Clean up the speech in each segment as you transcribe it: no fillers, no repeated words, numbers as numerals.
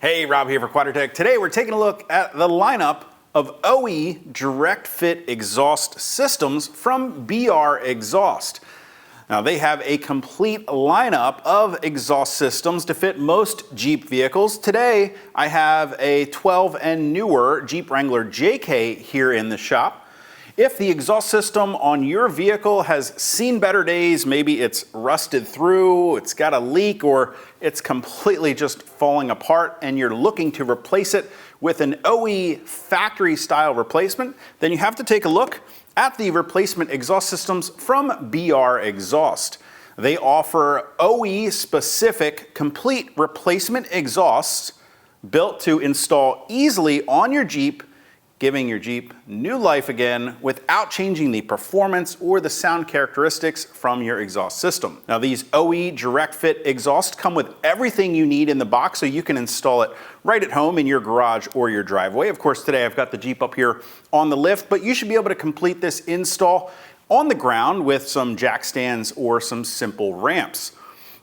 Hey, Rob here for Quadratec. Today we're taking a look at the lineup of OE direct fit exhaust systems from BRExhaust. Now they have a complete lineup of exhaust systems to fit most Jeep vehicles. Today I have a 12 and newer Jeep Wrangler JK here in the shop. If the exhaust system on your vehicle has seen better days, maybe it's rusted through, it's got a leak, or it's completely just falling apart and you're looking to replace it with an OE factory style replacement, then you have to take a look at the replacement exhaust systems from BRExhaust. They offer OE specific complete replacement exhausts built to install easily on your Jeep, giving your Jeep new life again without changing the performance or the sound characteristics from your exhaust system. Now these OE direct fit exhausts come with everything you need in the box, so you can install it right at home in your garage or your driveway. Of course, today I've got the Jeep up here on the lift, but you should be able to complete this install on the ground with some jack stands or some simple ramps.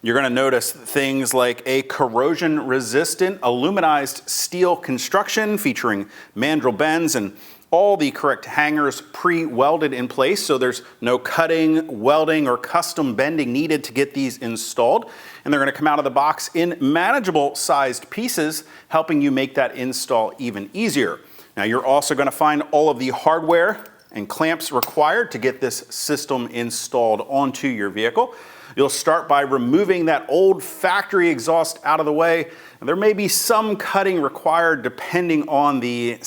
You're going to notice things like a corrosion-resistant aluminized steel construction featuring mandrel bends and all the correct hangers pre-welded in place, so there's no cutting, welding, or custom bending needed to get these installed. And they're going to come out of the box in manageable sized pieces, helping you make that install even easier. Now you're also going to find all of the hardware and clamps required to get this system installed onto your vehicle. You'll start by removing that old factory exhaust out of the way. There may be some cutting required depending on the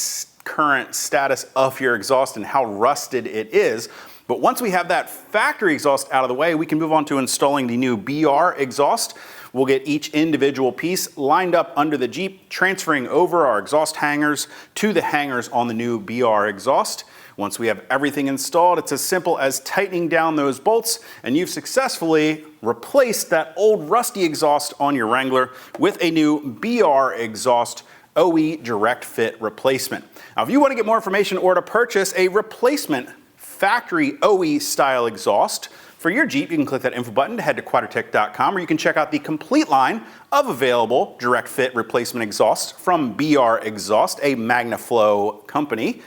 current status of your exhaust and how rusted it is. But once we have that factory exhaust out of the way, we can move on to installing the new BRExhaust. We'll get each individual piece lined up under the Jeep, transferring over our exhaust hangers to the hangers on the new BRExhaust. Once we have everything installed, it's as simple as tightening down those bolts, and you've successfully replaced that old rusty exhaust on your Wrangler with a new BRExhaust OE direct fit replacement. Now, if you want to get more information or to purchase a replacement factory OE style exhaust for your Jeep, you can click that info button to head to Quadratec.com, or you can check out the complete line of available direct fit replacement exhausts from BRExhaust, a MagnaFlow company.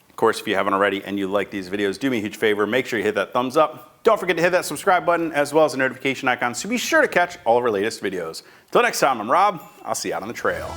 Of course, if you haven't already and you like these videos, do me a huge favor, make sure you hit that thumbs up. Don't forget to hit that subscribe button as well as the notification icon so be sure to catch all of our latest videos. Till next time, I'm Rob. I'll see you out on the trail.